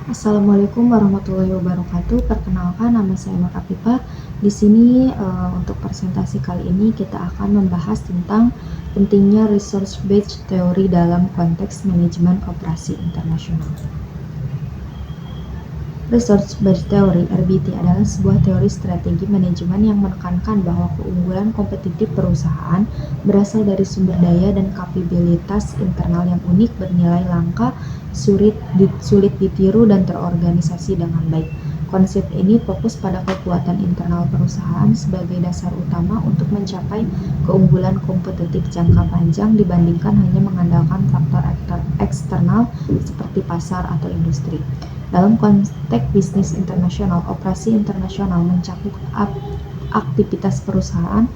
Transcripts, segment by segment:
Assalamualaikum warahmatullahi wabarakatuh. Perkenalkan, nama saya Nur Afifah. Di sini untuk presentasi kali ini kita akan membahas tentang pentingnya resource-based teori dalam konteks manajemen operasi internasional. Resource-based theory (RBT) adalah sebuah teori strategi manajemen yang menekankan bahwa keunggulan kompetitif perusahaan berasal dari sumber daya dan kapabilitas internal yang unik, bernilai langka, sulit ditiru, dan terorganisasi dengan baik. Konsep ini fokus pada kekuatan internal perusahaan sebagai dasar utama untuk mencapai keunggulan kompetitif jangka panjang dibandingkan hanya mengandalkan faktor eksternal seperti pasar atau industri. Dalam konteks bisnis internasional, operasi internasional mencakup aktivitas perusahaan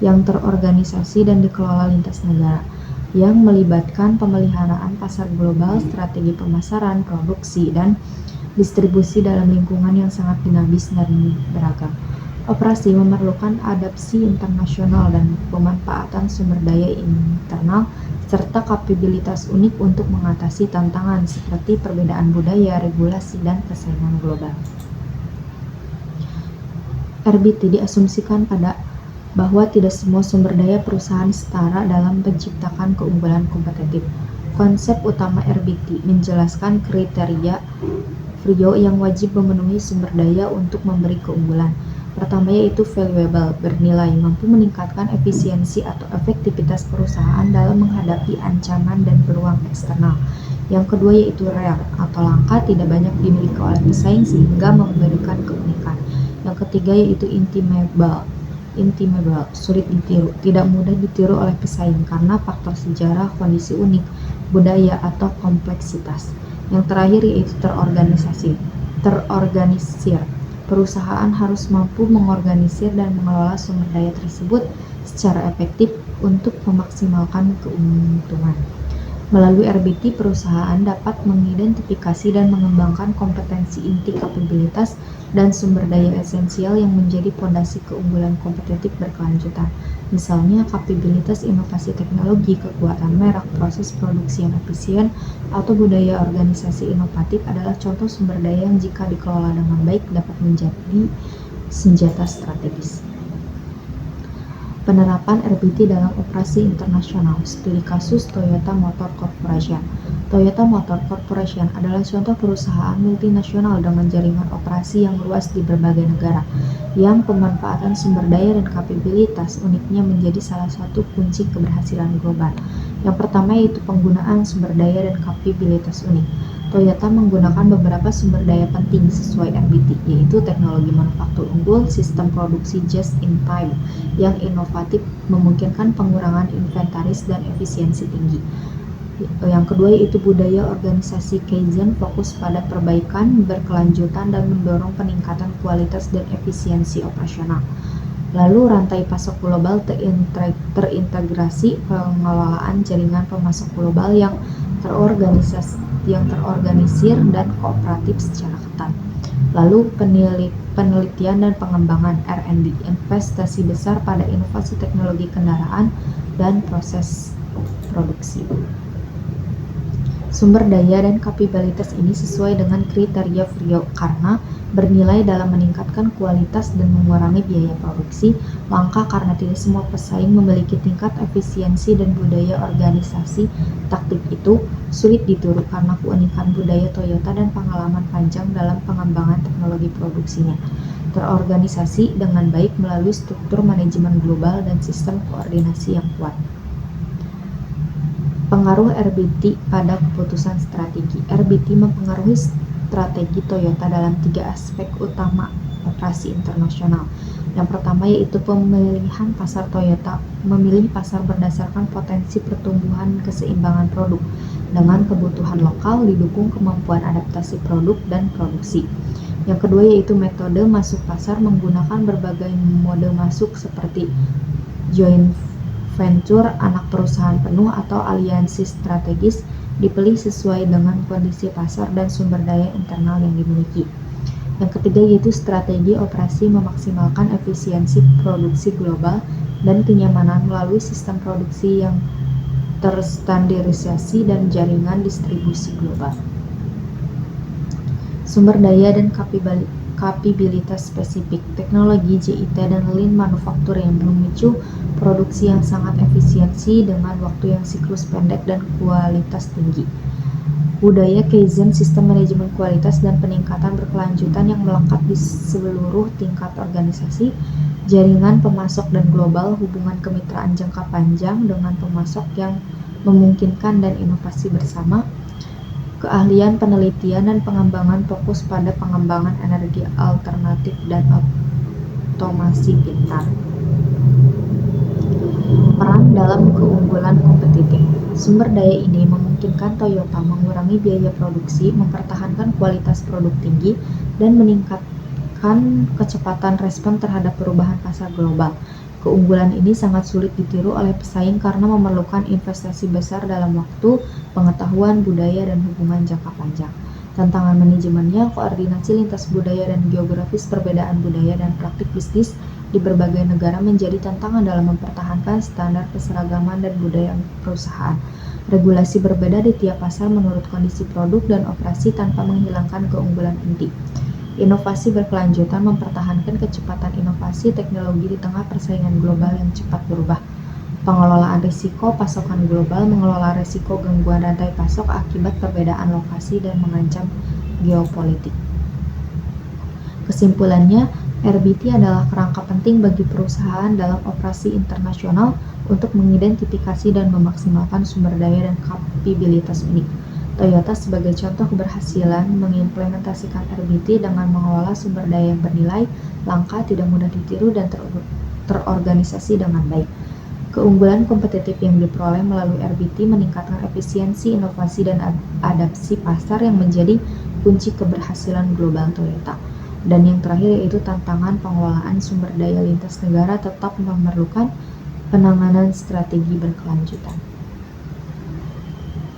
yang terorganisasi dan dikelola lintas negara, yang melibatkan pemeliharaan pasar global, strategi pemasaran, produksi, dan distribusi dalam lingkungan yang sangat dinamis dan beragam. Operasi memerlukan adaptasi internasional dan pemanfaatan sumber daya internal serta kapabilitas unik untuk mengatasi tantangan seperti perbedaan budaya, regulasi, dan persaingan global. RBT diasumsikan bahwa tidak semua sumber daya perusahaan setara dalam menciptakan keunggulan kompetitif. Konsep utama RBT menjelaskan kriteria trio yang wajib memenuhi sumber daya untuk memberi keunggulan. Pertama yaitu valuable, bernilai, mampu meningkatkan efisiensi atau efektivitas perusahaan dalam menghadapi ancaman dan peluang eksternal. Yang kedua yaitu rare atau langka, tidak banyak dimiliki oleh pesaing sehingga memberikan keunikan. Yang ketiga yaitu intimable, sulit ditiru, tidak mudah ditiru oleh pesaing karena faktor sejarah, kondisi unik, budaya, atau kompleksitas. Yang terakhir yaitu terorganisir. Perusahaan harus mampu mengorganisir dan mengelola sumber daya tersebut secara efektif untuk memaksimalkan keuntungan. Melalui RBT, perusahaan dapat mengidentifikasi dan mengembangkan kompetensi inti, kapabilitas, dan sumber daya esensial yang menjadi fondasi keunggulan kompetitif berkelanjutan. Misalnya, kapabilitas inovasi teknologi, kekuatan merek, proses produksi yang efisien, atau budaya organisasi inovatif adalah contoh sumber daya yang jika dikelola dengan baik dapat menjadi senjata strategis. Penerapan RBT dalam operasi internasional. Studi kasus Toyota Motor Corporation. Toyota Motor Corporation adalah contoh perusahaan multinasional dengan jaringan operasi yang luas di berbagai negara, yang pemanfaatan sumber daya dan kapabilitas uniknya menjadi salah satu kunci keberhasilan global. Yang pertama yaitu penggunaan sumber daya dan kapabilitas unik. Toyota menggunakan beberapa sumber daya penting sesuai RBT, yaitu teknologi manufaktur unggul, sistem produksi just-in-time yang inovatif memungkinkan pengurangan inventaris dan efisiensi tinggi. Yang kedua yaitu budaya organisasi Kaizen, fokus pada perbaikan berkelanjutan dan mendorong peningkatan kualitas dan efisiensi operasional. Lalu rantai pasok global terintegrasi, pengelolaan jaringan pemasok global yang terorganisir dan kooperatif secara ketat. Lalu penelitian dan pengembangan R&D, investasi besar pada inovasi teknologi kendaraan dan proses produksi. Sumber daya dan kapabilitas ini sesuai dengan kriteria Frio karena bernilai dalam meningkatkan kualitas dan mengurangi biaya produksi, langka karena tidak semua pesaing memiliki tingkat efisiensi dan budaya organisasi taktik itu, sulit ditiru karena keunikan budaya Toyota dan pengalaman panjang dalam pengembangan teknologi produksinya, terorganisasi dengan baik melalui struktur manajemen global dan sistem koordinasi yang kuat. Pengaruh RBT pada keputusan strategi. RBT mempengaruhi strategi Toyota dalam 3 aspek utama operasi internasional. Yang pertama yaitu pemilihan pasar. Toyota memilih pasar berdasarkan potensi pertumbuhan keseimbangan produk dengan kebutuhan lokal, didukung kemampuan adaptasi produk dan produksi. Yang kedua yaitu metode masuk pasar, menggunakan berbagai mode masuk seperti joint venture, anak perusahaan penuh, atau aliansi strategis, dipilih sesuai dengan kondisi pasar dan sumber daya internal yang dimiliki. Yang ketiga yaitu strategi operasi, memaksimalkan efisiensi produksi global dan kenyamanan melalui sistem produksi yang terstandarisasi dan jaringan distribusi global. Sumber daya dan kapabilitas spesifik, teknologi JIT dan Lean Manufacturing memicu produksi yang sangat efisiensi dengan waktu yang siklus pendek dan kualitas tinggi. Budaya Kaizen, sistem manajemen kualitas dan peningkatan berkelanjutan yang melekat di seluruh tingkat organisasi, jaringan pemasok dan global, hubungan kemitraan jangka panjang dengan pemasok yang memungkinkan dan inovasi bersama, keahlian penelitian dan pengembangan fokus pada pengembangan energi alternatif dan otomasi pintar. Peran dalam keunggulan kompetitif. Sumber daya ini memungkinkan Toyota mengurangi biaya produksi, mempertahankan kualitas produk tinggi, dan meningkatkan kecepatan respon terhadap perubahan pasar global. Keunggulan ini sangat sulit ditiru oleh pesaing karena memerlukan investasi besar dalam waktu, pengetahuan, budaya, dan hubungan jangka panjang. Tantangan manajemennya, koordinasi lintas budaya dan geografis, perbedaan budaya dan praktik bisnis di berbagai negara menjadi tantangan dalam mempertahankan standar keseragaman dan budaya perusahaan. Regulasi berbeda di tiap pasar menurut kondisi produk dan operasi tanpa menghilangkan keunggulan inti. Inovasi berkelanjutan mempertahankan kecepatan inovasi teknologi di tengah persaingan global yang cepat berubah. Pengelolaan risiko pasokan global mengelola risiko gangguan rantai pasok akibat perbedaan lokasi dan mengancam geopolitik. Kesimpulannya, RBT adalah kerangka penting bagi perusahaan dalam operasi internasional untuk mengidentifikasi dan memaksimalkan sumber daya dan kapabilitas unik. Toyota sebagai contoh keberhasilan mengimplementasikan RBT dengan mengelola sumber daya yang bernilai, langka, tidak mudah ditiru, dan terorganisasi dengan baik. Keunggulan kompetitif yang diperoleh melalui RBT meningkatkan efisiensi, inovasi, dan adaptasi pasar yang menjadi kunci keberhasilan global Toyota. Dan yang terakhir yaitu tantangan pengelolaan sumber daya lintas negara tetap memerlukan penanganan strategi berkelanjutan.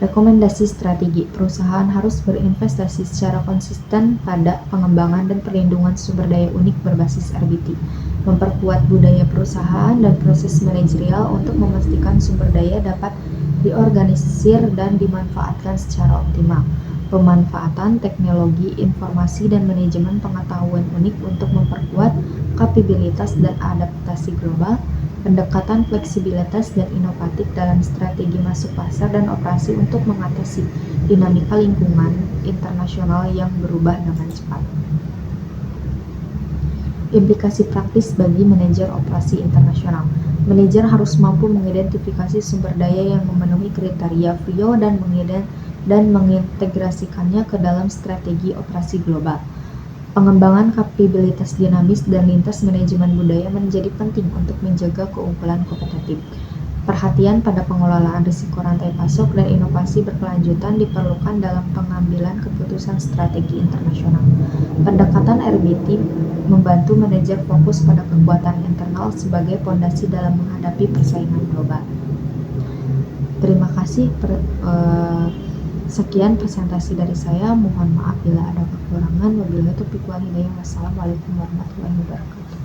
Rekomendasi strategi. Perusahaan harus berinvestasi secara konsisten pada pengembangan dan perlindungan sumber daya unik berbasis RBT, memperkuat budaya perusahaan dan proses manajerial untuk memastikan sumber daya dapat diorganisir dan dimanfaatkan secara optimal. Pemanfaatan teknologi informasi dan manajemen pengetahuan unik untuk memperkuat kapabilitas dan adaptasi global, pendekatan fleksibilitas dan inovatif dalam strategi masuk pasar dan operasi untuk mengatasi dinamika lingkungan internasional yang berubah dengan cepat. Implikasi praktis bagi manajer operasi internasional. Manajer harus mampu mengidentifikasi sumber daya yang memenuhi kriteria VIO dan mengintegrasikannya ke dalam strategi operasi global. Pengembangan kapabilitas dinamis dan lintas manajemen budaya menjadi penting untuk menjaga keunggulan kompetitif. Perhatian pada pengelolaan risiko rantai pasok dan inovasi berkelanjutan diperlukan dalam pengambilan keputusan strategi internasional. Pendekatan RBT membantu manajer fokus pada kekuatan internal sebagai pondasi dalam menghadapi persaingan global. Terima kasih. Sekian presentasi dari saya. Mohon maaf bila ada kekurangan. Wabillahi taufiq wal hidayah. Wassalamualaikum warahmatullahi wabarakatuh.